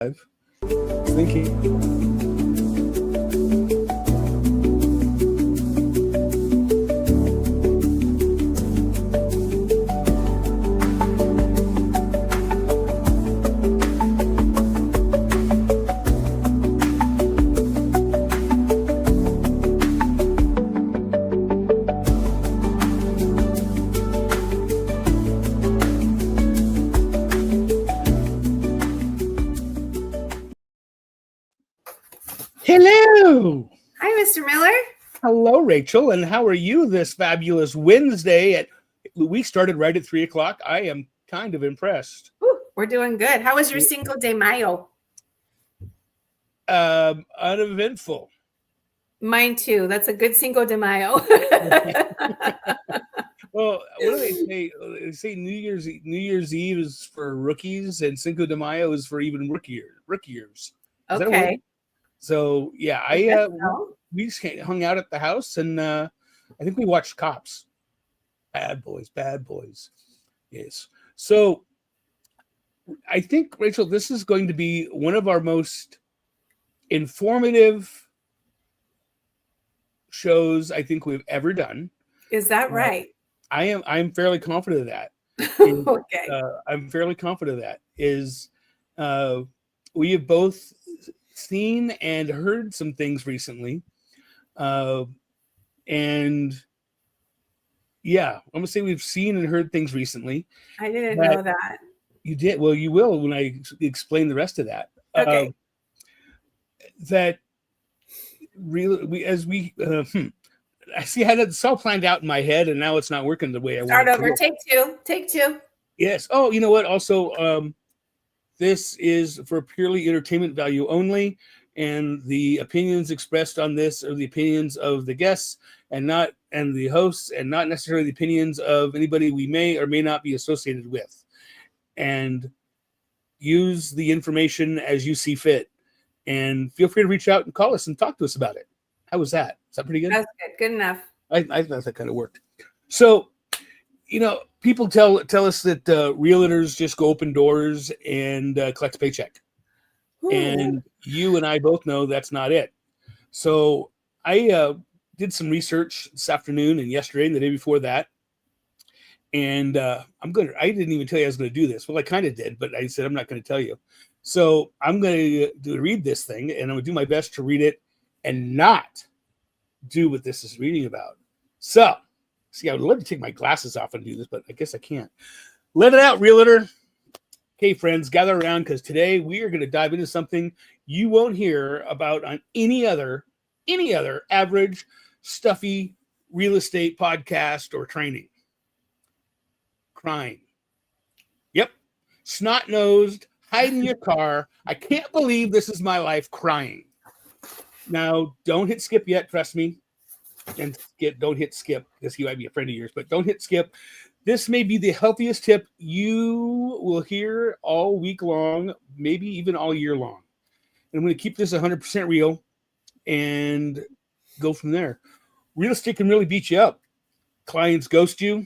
Thank you. Hello. Hi, Mr. Miller. Hello, Rachel. And how are you this fabulous Wednesday? We started right at 3:00. I am kind of impressed. Ooh, we're doing good. How was your Cinco de Mayo? Uneventful. Mine too. That's a good Cinco de Mayo. Well, what do they say? They say New Year's Eve is for rookies, and Cinco de Mayo is for even rookiers. Okay. So yeah, we just hung out at the house, and I think we watched Cops. Bad boys. Yes. So I think, Rachel, this is going to be one of our most informative shows I think we've ever done. Is that right? I'm fairly confident of that. Okay. I'm fairly confident of that. We have both seen and heard some things recently. And yeah, I'm gonna say we've seen and heard things recently. I didn't know that. You did. Well, you will when I explain the rest of that. Okay. That really, I see, I had it all planned out in my head, and now it's not working the way I want. Start over. Take two. Yes. Oh, you know what? Also, this is for purely entertainment value only, and the opinions expressed on this are the opinions of the guests and the hosts, and not necessarily the opinions of anybody we may or may not be associated with. And use the information as you see fit, and feel free to reach out and call us and talk to us about it. How was that? Is that pretty good? That's good. Good enough. I thought that kind of worked. So, people tell us that realtors just go open doors and collect a paycheck. Ooh. And you and I both know that's not it. So I did some research this afternoon and yesterday and the day before that. And I didn't even tell you I was going to do this. Well, I kind of did, but I said I'm not going to tell you. So I'm going to read this thing, and I'm going to do my best to read it and not do what this is reading about. So, see, I would love to take my glasses off and do this, but I guess I can't. Let it out, realtor. Okay, friends, gather around, because today we are going to dive into something you won't hear about on any other average, stuffy real estate podcast or training. Crying. Yep. Snot-nosed, hide in your car. I can't believe this is my life, crying. Now, don't hit skip yet, trust me. And don't hit skip, because he might be a friend of yours, but don't hit skip. This may be the healthiest tip you will hear all week long, maybe even all year long. And I'm going to keep this 100% real and go from there. Real estate can really beat you up. Clients ghost you.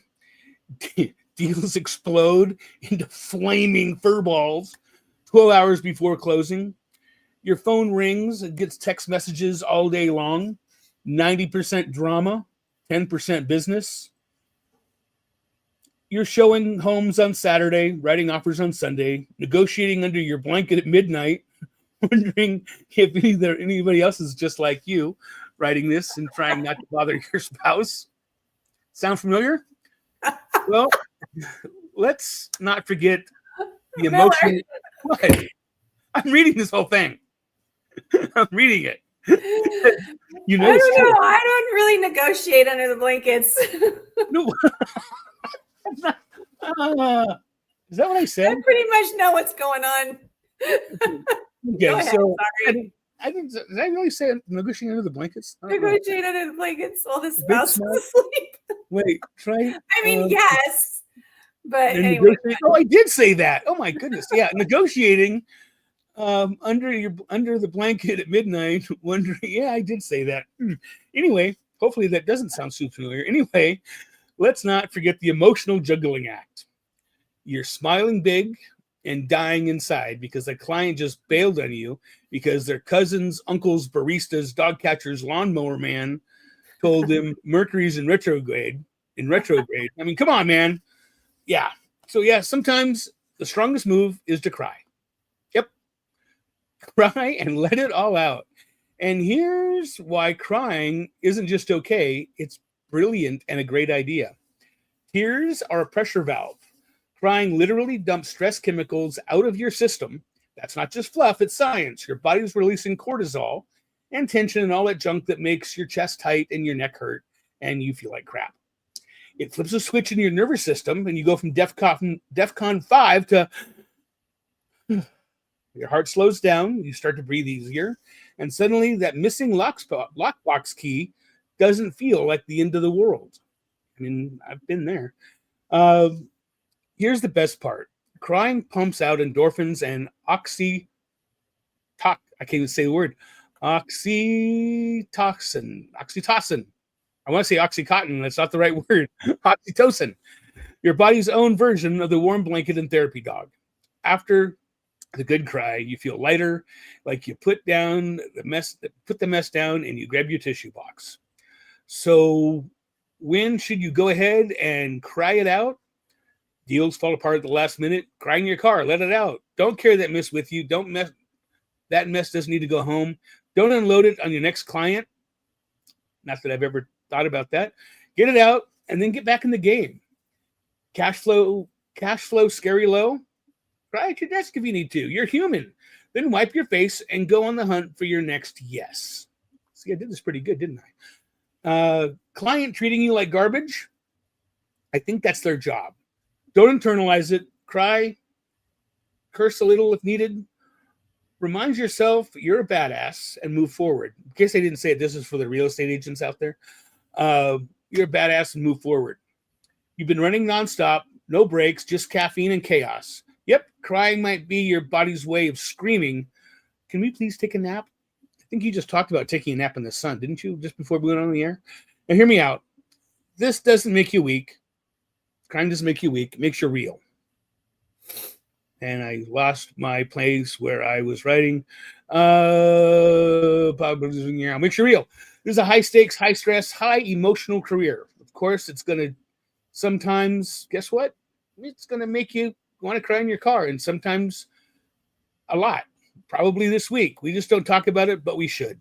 Deals explode into flaming fur balls 12 hours before closing. Your phone rings and gets text messages all day long. 90% drama, 10% business. You're showing homes on Saturday, writing offers on Sunday, negotiating under your blanket at midnight, wondering if anybody else is just like you, writing this and trying not to bother your spouse. Sound familiar? Well, let's not forget the emotion. What? I'm reading this whole thing. I'm reading it. I don't know. I don't really negotiate under the blankets. No. Is that what I said? I pretty much know what's going on. Okay, ahead, so sorry. Did I really say negotiating under the blankets? Negotiate under the blankets while the spouse is asleep. Wait, try. I mean, yes, but anyway. I did say that. Oh my goodness, yeah, negotiating under the blanket at midnight. Wondering, yeah, I did say that. Anyway, hopefully that doesn't sound too familiar. Anyway, let's not forget the emotional juggling act. You're smiling big and dying inside because the client just bailed on you because their cousins, uncles, baristas, dog catchers, lawnmower man told him Mercury's in retrograde. I mean, come on, man. Yeah. So yeah, sometimes the strongest move is to cry. Yep. Cry and let it all out. And here's why crying isn't just okay, it's brilliant and a great idea. Tears are a pressure valve. Crying literally dumps stress chemicals out of your system. That's not just fluff, it's science. Your body's releasing cortisol and tension and all that junk that makes your chest tight and your neck hurt and you feel like crap. It flips a switch in your nervous system and you go from DEFCON 5 to your heart slows down, you start to breathe easier, and suddenly that missing lockbox key doesn't feel like the end of the world. I mean, I've been there. Here's the best part. Crying pumps out endorphins and I can't even say the word. Oxytocin. I want to say Oxycontin. That's not the right word. Oxytocin. Your body's own version of the warm blanket and therapy dog. After the good cry, you feel lighter, like you put the mess down and you grab your tissue box. So when should you go ahead and cry it out? Deals fall apart at the last minute. Cry in your car. Let it out. Don't carry that mess with you. That mess doesn't need to go home. Don't unload it on your next client. Not that I've ever thought about that. Get it out and then get back in the game. Cash flow, scary low. Cry at your desk if you need to. You're human. Then wipe your face and go on the hunt for your next yes. See, I did this pretty good, didn't I? Client treating you like garbage. I think that's their job. Don't internalize it. Cry. Curse a little if needed. Remind yourself you're a badass and move forward. In case I didn't say it, this is for the real estate agents out there. You're a badass and move forward. You've been running nonstop, no breaks, just caffeine and chaos. Yep, crying might be your body's way of screaming, can we please take a nap? I think you just talked about taking a nap in the sun, didn't you, just before we went on the air? Now, hear me out. This doesn't make you weak. Crying doesn't make you weak. It makes you real. And I lost my place where I was writing. I'll make you real. This is a high stakes, high stress, high emotional career. Of course, it's going to sometimes, guess what? It's going to make you want to cry in your car, and sometimes a lot. Probably this week. We just don't talk about it, but we should.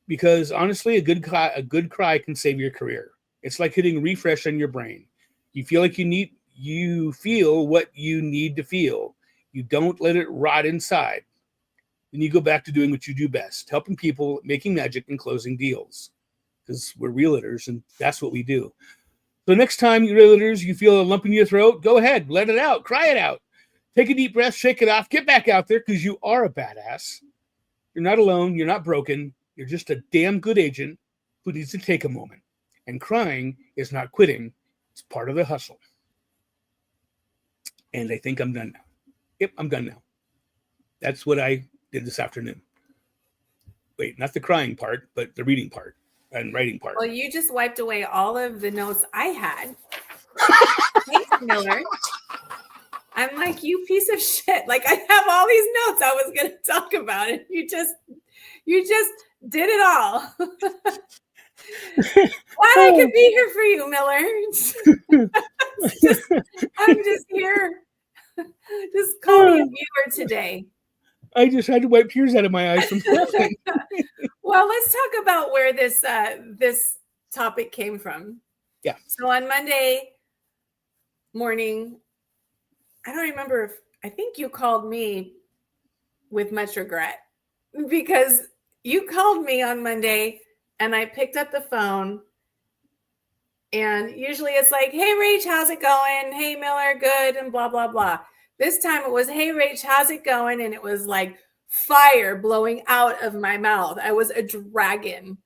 Because honestly, a good cry can save your career. It's like hitting refresh on your brain. You feel like you feel what you need to feel. You don't let it rot inside. Then you go back to doing what you do best, helping people, making magic, and closing deals. Because we're realtors, and that's what we do. So next time, you realtors, you feel a lump in your throat, go ahead, let it out, cry it out. Take a deep breath, shake it off, get back out there, because you are a badass. You're not alone, you're not broken. You're just a damn good agent who needs to take a moment. And crying is not quitting. It's part of the hustle. And I think I'm done now. Yep, I'm done now. That's what I did this afternoon. Wait, not the crying part, but the reading part and writing part. Well, you just wiped away all of the notes I had. Thanks, Miller. I'm like, you piece of shit. Like, I have all these notes I was going to talk about, and you just did it all. Glad I could be here for you, Miller. I'm just here. Just call me a viewer today. I just had to wipe tears out of my eyes from laughing. Well, let's talk about where this topic came from. Yeah. So on Monday morning, I don't remember if I think you called me with much regret, because you called me on Monday and I picked up the phone, and usually it's like, hey, Rach, how's it going? Hey, Miller, good, and blah, blah, blah. This time it was, hey, Rach, how's it going? And it was like fire blowing out of my mouth. I was a dragon,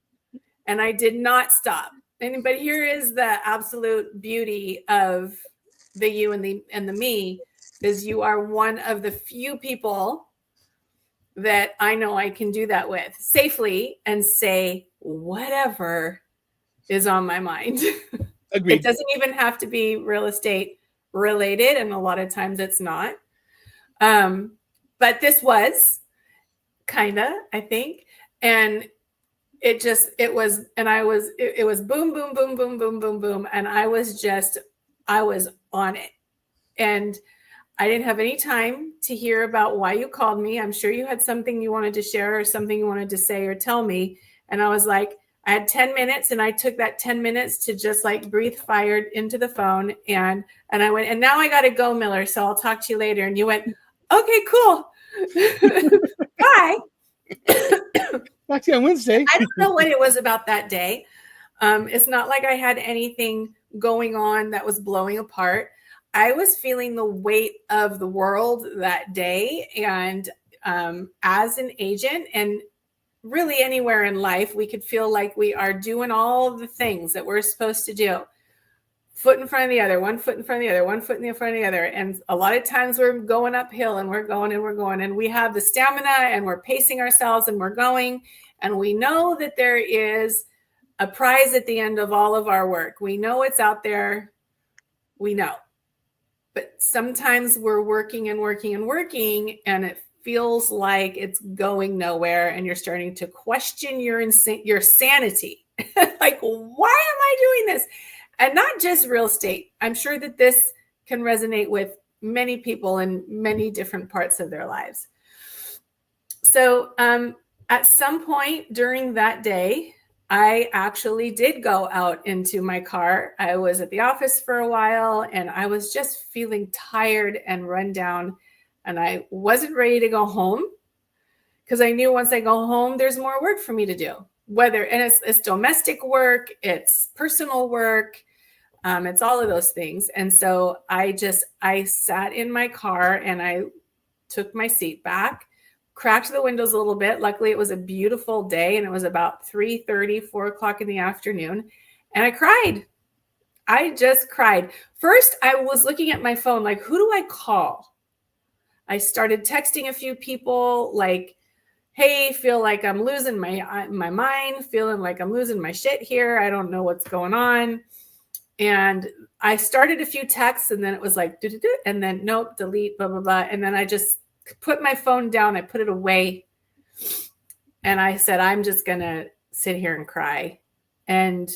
and I did not stop. But here is the absolute beauty of the you and the me, is you are one of the few people that I know I can do that with safely and say whatever is on my mind. Agreed. It doesn't even have to be real estate related, and a lot of times it's not. But this was kinda, I think. And it was boom, boom, boom, boom, boom, boom, boom. And I was on it. And I didn't have any time to hear about why you called me. I'm sure you had something you wanted to share or something you wanted to say or tell me. And I was like, I had 10 minutes and I took that 10 minutes to just like breathe fire into the phone. And I went, and now I got to go, Miller. So I'll talk to you later. And you went, okay, cool. Bye. Talk to you on Wednesday. I don't know what it was about that day. It's not like I had anything going on that was blowing apart. I was feeling the weight of the world that day. And as an agent, and really anywhere in life, we could feel like we are doing all the things that we're supposed to do. Foot in front of the other, one foot in front of the other, one foot in front of the other. And a lot of times we're going uphill and we're going and we're going, and we have the stamina and we're pacing ourselves and we're going. And we know that there is a prize at the end of all of our work. We know it's out there. We know. But sometimes we're working and working and working, and it feels like it's going nowhere, and you're starting to question your sanity. Like, why am I doing this? And not just real estate. I'm sure that this can resonate with many people in many different parts of their lives. So at some point during that day, I actually did go out into my car. I was at the office for a while and I was just feeling tired and run down, and I wasn't ready to go home because I knew once I go home, there's more work for me to do. And it's domestic work, it's personal work, it's all of those things. And so I sat in my car and I took my seat back, cracked the windows a little bit. Luckily, it was a beautiful day and it was about 3:30, 4 o'clock in the afternoon. And I cried. I just cried. First, I was looking at my phone, like, who do I call? I started texting a few people like, hey, feel like I'm losing my mind, feeling like I'm losing my shit here. I don't know what's going on. And I started a few texts and then it was like, and then nope, delete, blah, blah, blah. And then I just put my phone down. I put it away. And I said, I'm just going to sit here and cry. And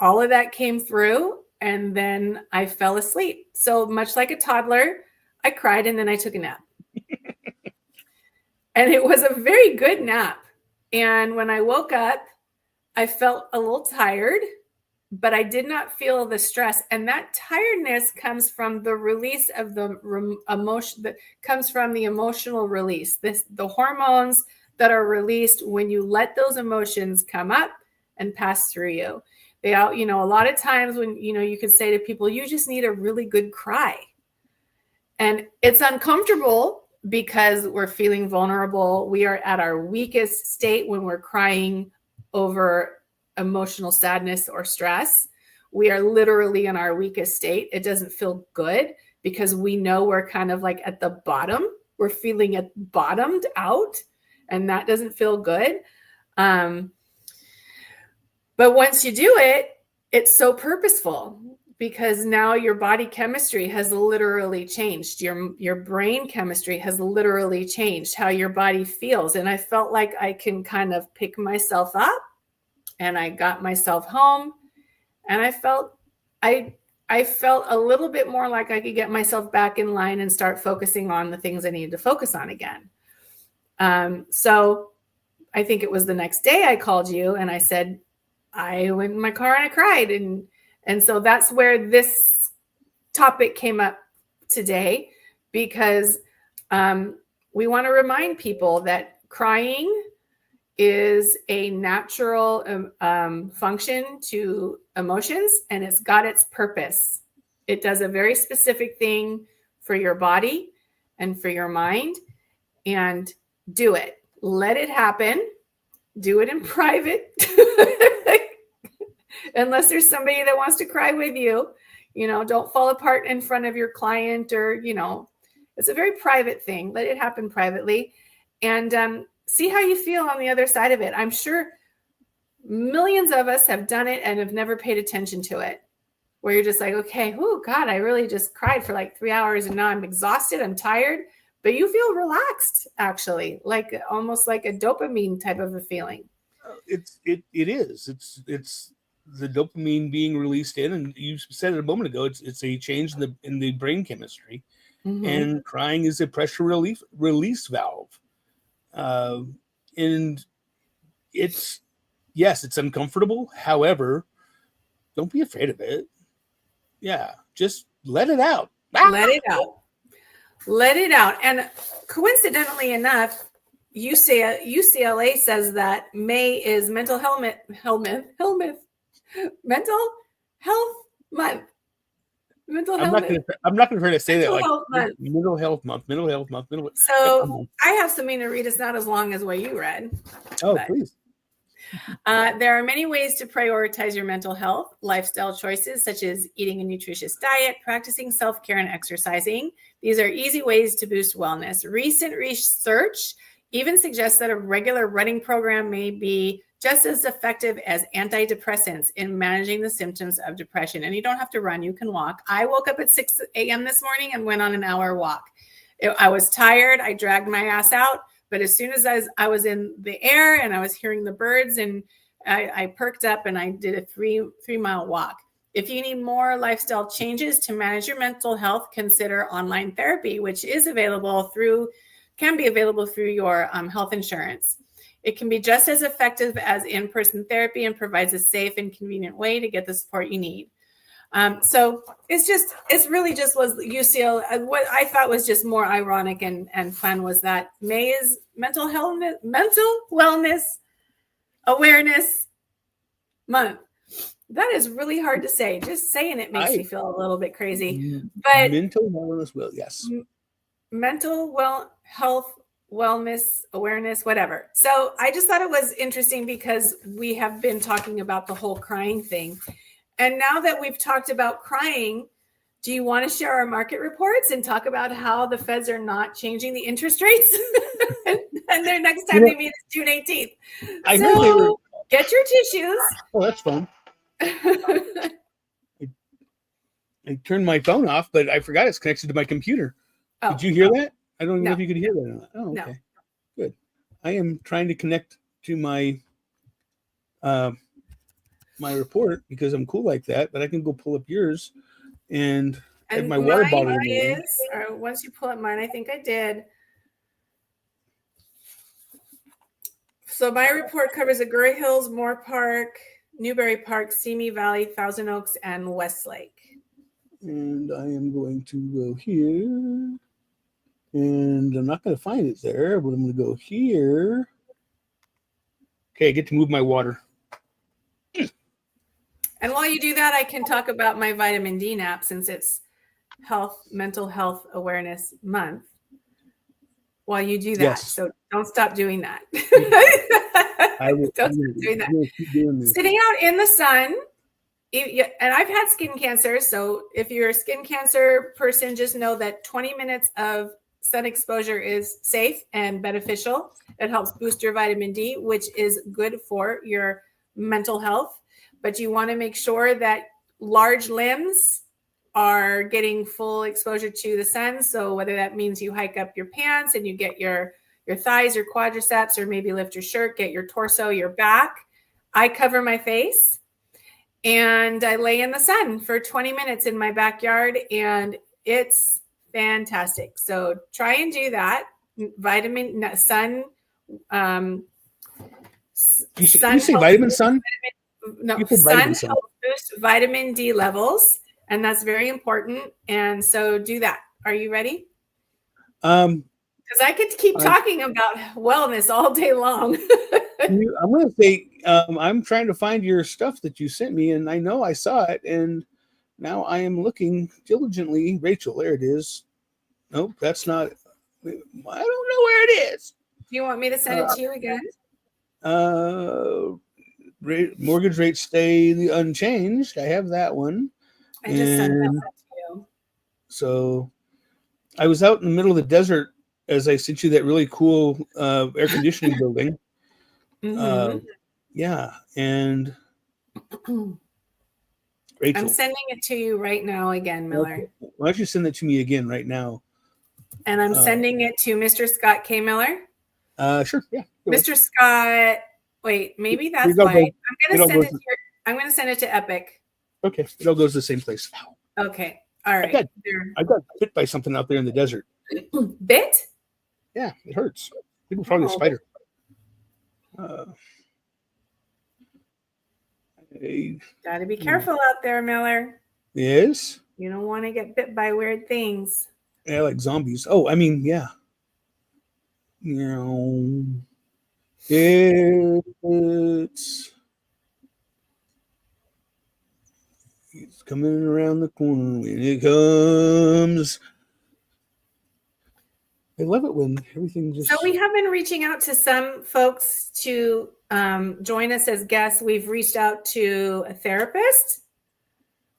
all of that came through. And then I fell asleep. So much like a toddler, I cried and then I took a nap. And it was a very good nap. And when I woke up, I felt a little tired, but I did not feel the stress. And that tiredness comes from the release of the emotion that comes from the emotional release. The hormones that are released when you let those emotions come up and pass through you. A lot of times when, you can say to people, you just need a really good cry. And it's uncomfortable because we're feeling vulnerable. We are at our weakest state when we're crying over emotional sadness or stress. We are literally in our weakest state. It doesn't feel good because we know we're kind of like at the bottom. We're feeling it bottomed out, and that doesn't feel good. But once you do it, it's so purposeful because now your body chemistry has literally changed. Your brain chemistry has literally changed how your body feels. And I felt like I can kind of pick myself up. And I got myself home and I felt a little bit more like I could get myself back in line and start focusing on the things I needed to focus on again. So I think it was the next day I called you and I said, I went in my car and I cried. And so that's where this topic came up today, because we want to remind people that crying is a natural function to emotions, and it's got its purpose. It does a very specific thing for your body and for your mind, and do it. Let it happen. Do it in private. Unless there's somebody that wants to cry with you, don't fall apart in front of your client or, it's a very private thing. Let it happen privately. And, see how you feel on the other side of it. I'm sure millions of us have done it and have never paid attention to it, where you're just like, okay, oh God, I really just cried for like 3 hours and now I'm exhausted. I'm tired. but you feel relaxed, actually, like almost like a dopamine type of a feeling. It is. It's the dopamine being released in, and you said it a moment ago. It's a change in the brain chemistry, and crying is a pressure release valve, and it's yes, it's uncomfortable. However, don't be afraid of it. Yeah, just let it out. Let it out. Let it out. And coincidentally enough, UCLA says that May is mental health month. Mental health. I'm not gonna try to say that Mental like health month. mental health month, mental health month, mental. So I have something to read. It's not as long as what you read. Oh, but please. There are many ways to prioritize your mental health. Lifestyle choices such as eating a nutritious diet, practicing self-care, and exercising. These are easy ways to boost wellness. Recent research even suggests that a regular running program may be just as effective as antidepressants in managing the symptoms of depression. And you don't have to run, you can walk. I woke up at 6 a.m. this morning and went on an hour walk. I was tired. I dragged my ass out. But as soon as I was in the air and I was hearing the birds, and I perked up and I did a 3-mile walk. If you need more lifestyle changes to manage your mental health, consider online therapy, which can be available through your health insurance. It can be just as effective as in-person therapy and provides a safe and convenient way to get the support you need. So it's really just was UCL. What I thought was just more ironic and fun was that May is mental wellness awareness month. That is really hard to say. Just saying it makes me feel a little bit crazy. But mental wellness, yes. Mental health, wellness, awareness, whatever. So I just thought it was interesting because we have been talking about the whole crying thing. And now that we've talked about crying, do you want to share our market reports and talk about how the feds are not changing the interest rates? And their next time they meet is June 18th. So get your tissues. Oh, that's fun. I turned my phone off, but I forgot it's connected to my computer. Oh, did you hear that? I don't even know if you could hear that or not. Oh, okay. No. Good. I am trying to connect to my my report because I'm cool like that, but I can go pull up yours and have my water bottle. Once you pull up mine, I think I did. So my report covers Agoura Hills, Moore Park, Newberry Park, Simi Valley, Thousand Oaks, and Westlake. And I am going to go here. And I'm not going to find it there, but I'm going to go here. Okay, I get to move my water. And while you do that, I can talk about my vitamin D nap since it's mental health awareness month. While you do that, yes. So don't stop doing that. Don't stop doing that. Sitting out in the sun, and I've had skin cancer. So if you're a skin cancer person, just know that 20 minutes of sun exposure is safe and beneficial. It helps boost your vitamin D, which is good for your mental health. But you want to make sure that large limbs are getting full exposure to the sun. So whether that means you hike up your pants and you get your thighs, your quadriceps, or maybe lift your shirt, get your torso, your back. I cover my face and I lay in the sun for 20 minutes in my backyard, and it's fantastic. So try and do that. Sun. You say vitamin sun? No, sun helps boost vitamin D levels, and that's very important. And so do that. Are you ready? Because I could keep talking about wellness all day long. I'm going to say I'm trying to find your stuff that you sent me, and I know I saw it, and now I am looking diligently. Rachel, there it is. Nope, that's not. I don't know where it is. Do you want me to send it to you again? Mortgage rates stay unchanged. I have that one. I just sent that to you. So I was out in the middle of the desert as I sent you that really cool air conditioning building. Mm-hmm. Yeah, and Rachel, I'm sending it to you right now again, Miller. Why don't you send it to me again right now? and I'm sending it to Mr. Scott K. Miller. Sure. Yeah. Mr. Scott. Wait, maybe that's It all why. goes- I'm all going to send goes- it to I'm going to send it to Epic. Okay. It all goes to the same place. Okay. All right. There. I got hit by something out there in the desert. Bit? Yeah, it hurts. I think it's probably a Oh. spider. Got to be careful out there, Miller. Yes. You don't want to get bit by weird things. Yeah, like zombies. Oh, I mean, yeah. It's coming around the corner when it comes. I love it when everything just. So we have been reaching out to some folks to join us as guests. We've reached out to a therapist.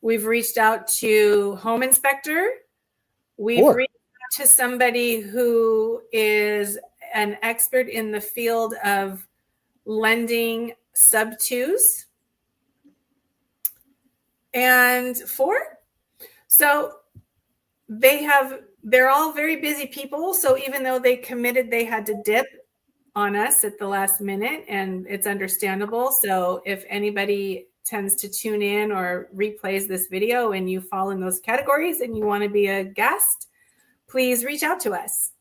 We've reached out to home inspector. We've reached out to somebody who is an expert in the field of lending sub-twos. And 4. So they're all very busy people. So even though they committed, they had to dip on us at the last minute, and it's understandable. So if anybody tends to tune in or replays this video and you fall in those categories and you want to be a guest, please reach out to us.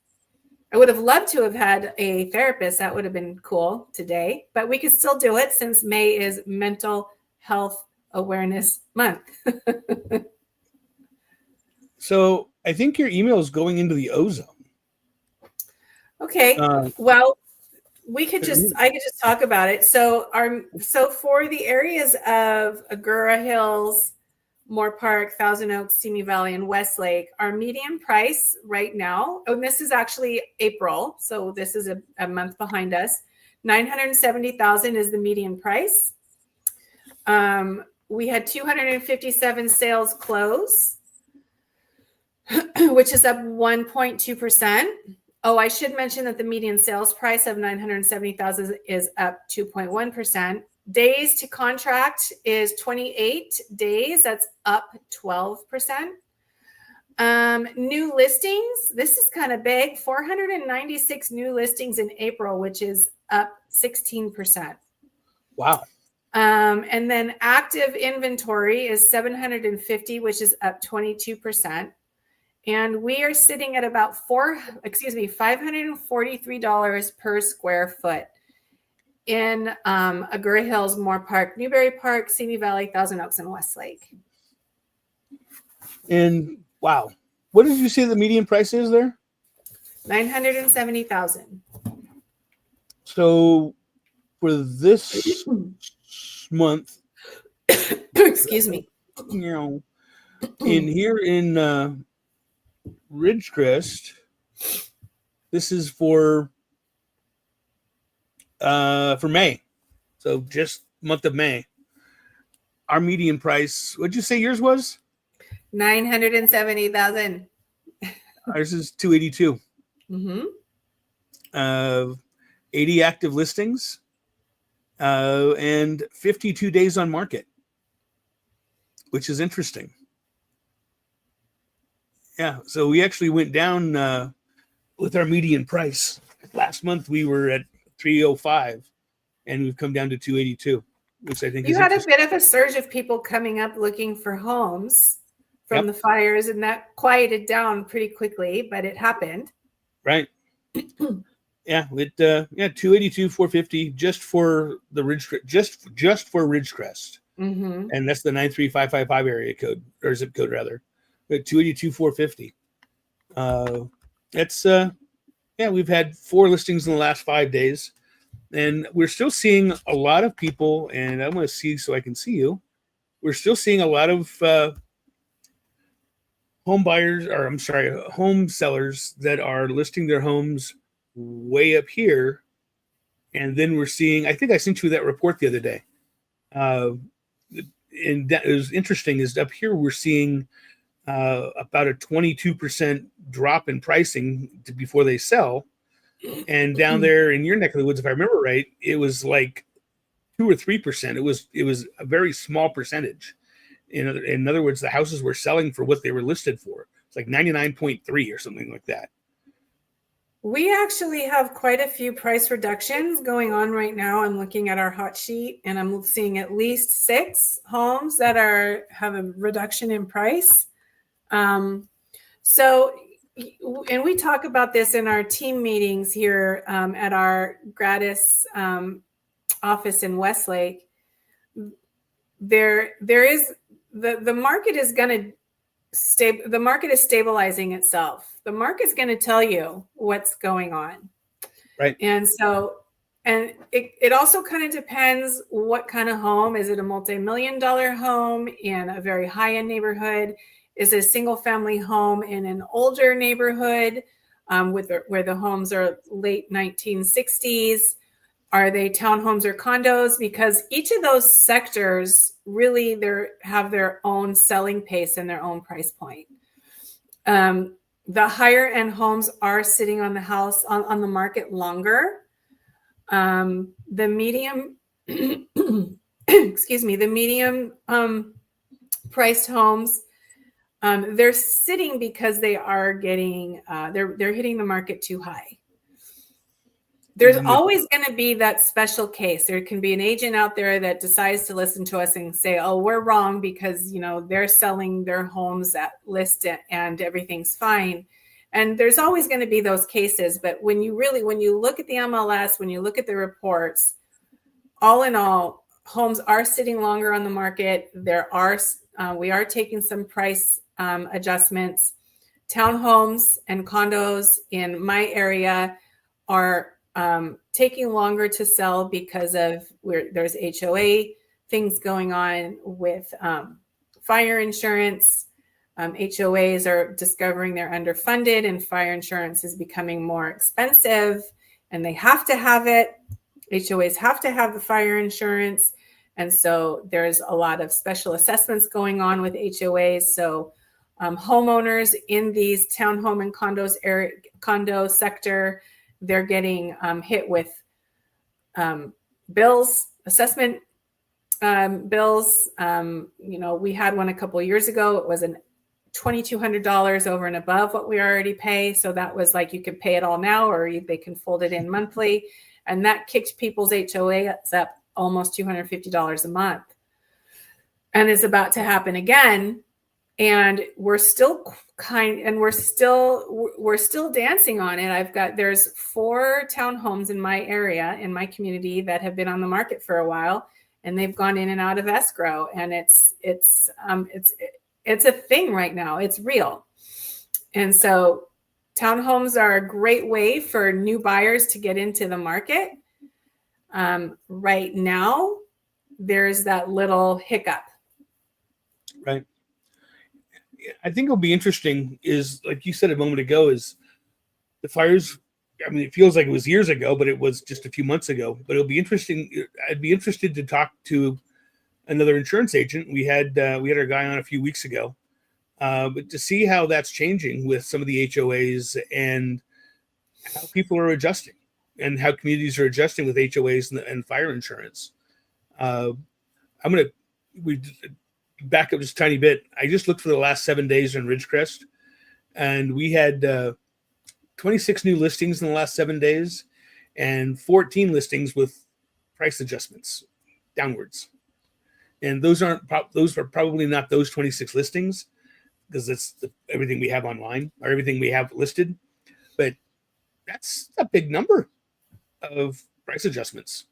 I would have loved to have had a therapist. That would have been cool today, but we could still do it since May is Mental Health Awareness Month. So I think your email is going into the ozone. Okay. Well, I could just talk about it. So for the areas of Agoura Hills, Moore Park, Thousand Oaks, Simi Valley, and Westlake, our median price right now, and this is actually April, so this is a month behind us, $970,000 is the median price. We had 257 sales close, which is up 1.2%. Oh, I should mention that the median sales price of $970,000 is up 2.1%. Days to contract is 28 days. That's up 12%. New listings. This is kind of big. 496 new listings in April, which is up 16%. Wow. And then active inventory is 750, which is up 22%. And we are sitting at about $543 per square foot in Agoura Hills, Moore Park, Newberry Park, Simi Valley, Thousand Oaks, and Westlake. And wow, what did you say the median price is there? $970,000. So for this month, excuse me, in here in Ridgecrest, this is for May, so just month of May. Our median price, what'd you say yours was? $970,000. Ours is 282. 80 active listings, and 52 days on market, which is interesting. Yeah, so we actually went down with our median price. Last month we were at 305, and we've come down to 282, which I think you had a bit of a surge of people coming up looking for homes from the fires, and that quieted down pretty quickly, but it happened. Right. Yeah, 282, 450 just for the just for Ridgecrest, and that's the 93555 area code or zip code rather. But 282, 450. That's we've had 4 listings in the last 5 days, and we're still seeing a lot of people. And I'm going to see so I can see you. We're still seeing a lot of home sellers that are listing their homes way up here, and then we're seeing. I think I sent you that report the other day, and that is interesting. Is up here we're seeing about a 22% drop in pricing before they sell, and down there in your neck of the woods, if I remember right, it was like 2 or 3%. It was a very small percentage. In other words, the houses were selling for what they were listed for. It's like 99.3 or something like that. We actually have quite a few price reductions going on right now. I'm looking at our hot sheet and I'm seeing at least 6 homes that have a reduction in price. So, and we talk about this in our team meetings here at our Gratis office in Westlake. There is the market is going to the market is stabilizing itself. The market's going to tell you what's going on. Right. And so, and it also kind of depends what kind of home. Is it a multi-million-dollar home in a very high-end neighborhood? Is it a single-family home in an older neighborhood where the homes are late 1960s? Are they townhomes or condos? Because each of those sectors really have their own selling pace and their own price point. The higher end homes are sitting on the market longer. The medium, excuse me, the medium priced homes, they're sitting because they are getting they're hitting the market too high. There's always going to be that special case. There can be an agent out there that decides to listen to us and say, oh, we're wrong because, they're selling their homes at list and everything's fine. And there's always going to be those cases. But when you look at the MLS, when you look at the reports, all in all, homes are sitting longer on the market. We are taking some price adjustments. Townhomes and condos in my area are taking longer to sell because of there's HOA things going on with fire insurance. HOAs are discovering they're underfunded and fire insurance is becoming more expensive and they have to have it. HOAs have to have the fire insurance. And so there's a lot of special assessments going on with HOAs. So homeowners in these townhome and condo sector, they're getting hit with bills, assessment bills. We had one a couple of years ago. It was $2,200 over and above what we already pay. So that was like you could pay it all now or they can fold it in monthly. And that kicked people's HOAs up almost $250 a month. And it's about to happen again. And we're still we're still dancing on it. There's 4 townhomes in my area, in my community that have been on the market for a while and they've gone in and out of escrow. And it's a thing right now. It's real. And so townhomes are a great way for new buyers to get into the market. Right now, there's that little hiccup. Right. I think it'll be interesting is, like you said a moment ago, is the fires. I mean, it feels like it was years ago, but it was just a few months ago. But it'll be interesting. I'd be interested to talk to another insurance agent. We had our guy on a few weeks ago, but to see how that's changing with some of the HOAs and how people are adjusting and how communities are adjusting with HOAs and fire insurance. We back up just a tiny bit. I just looked for the last 7 days in Ridgecrest, and we had 26 new listings in the last 7 days and 14 listings with price adjustments downwards. And those are probably not those 26 listings because that's everything we have online or everything we have listed. But that's a big number of price adjustments.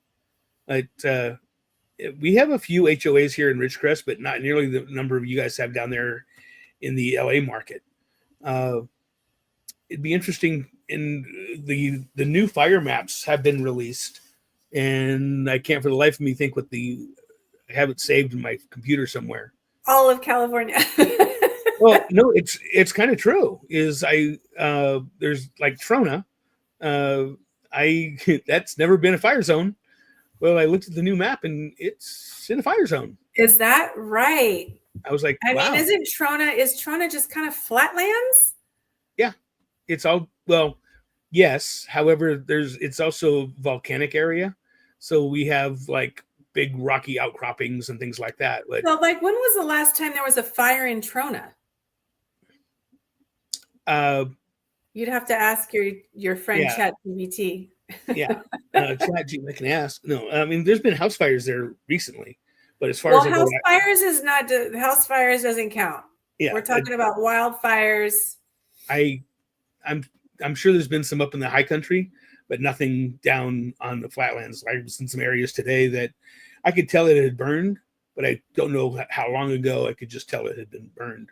We have a few HOAs here in Ridgecrest, but not nearly the number of you guys have down there in the LA market. It'd be interesting. In the new fire maps have been released, and I can't for the life of me think I have it saved in my computer somewhere. All of California. Well, no, it's kind of true. There's like Trona. That's never been a fire zone. Well, I looked at the new map and it's in a fire zone. Is that right? I was like, wow. I mean, is Trona just kind of flatlands? Yeah. It's all, well, yes. However, it's also a volcanic area. So we have like big rocky outcroppings and things like that. But, so like, when was the last time there was a fire in Trona? You'd have to ask your friend Yeah. ChatGPT. Yeah. I can ask. No, I mean, there's been house fires there recently, but as far Well, as like, house fires is not house fires doesn't count. yeah, We're talking about wildfires. I'm sure there's been some up in the high country, but nothing down on the flatlands. I was in some areas today that I could tell it had burned, but I don't know how long ago. I could just tell it had been burned.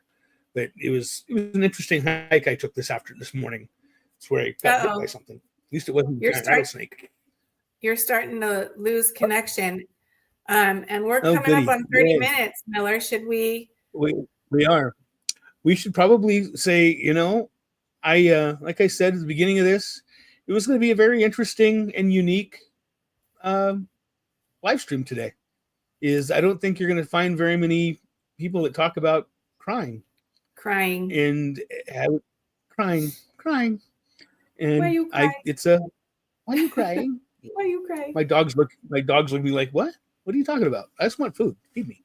But it was an interesting hike I took this morning. It's where I got bit by something. At least it wasn't a giant rattlesnake. You're starting to lose connection. And we're Oh, coming up on 30 Yay. minutes, Miller. Should we? We are. We should probably say, like I said at the beginning of this, it was going to be a very interesting and unique live stream today. I don't think you're going to find very many people that talk about crying. And crying. And why you crying? Why are you crying? Why are you crying? My dogs look at me like, what? What are you talking about? I just want food. Feed me.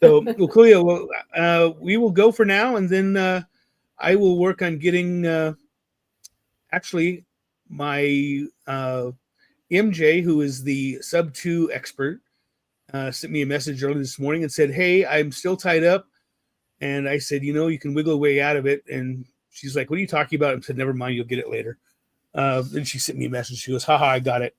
So, Cleo, we will go for now, and then I will work on getting actually my MJ, who is the sub 2 expert, sent me a message early this morning and said, hey, I'm still tied up. And I said, you can wiggle a way out of it. And she's like, what are you talking about? I said, never mind, you'll get it later. Then she sent me a message. She goes, haha, I got it.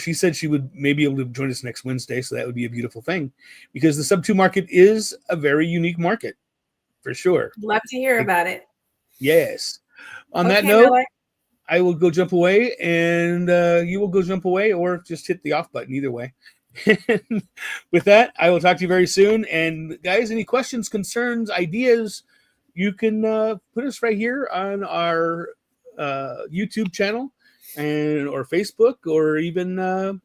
She said she would maybe able to join us next Wednesday. So that would be a beautiful thing, because the sub 2 market is a very unique market for sure. Love to hear about it. Yes. On that note, Miller, I will go jump away, and you will go jump away, or just hit the off button. Either way. With that, I will talk to you very soon. And guys, any questions, concerns, ideas, you can put us right here on our YouTube channel or Facebook, or even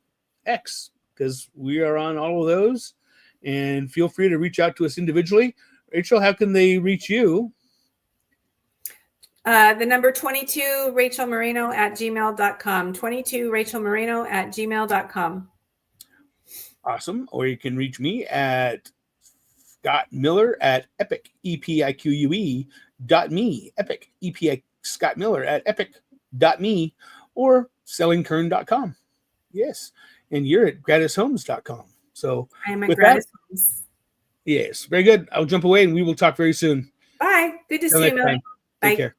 X, because we are on all of those. And feel free to reach out to us individually. Rachel, how can they reach you? The number 22 Rachel Moreno at gmail.com. 22 Rachel Moreno at gmail.com. Awesome. Or you can reach me at Scott Miller at Epic, EPIQUE.me, Epic, EPI Scott Miller at epic.me, or sellingkern.com. Yes. And you're at gratishomes.com. So I am at Gratis Homes. Yes. Very good. I'll jump away, and we will talk very soon. Bye. Good to see you, Miller. Take care.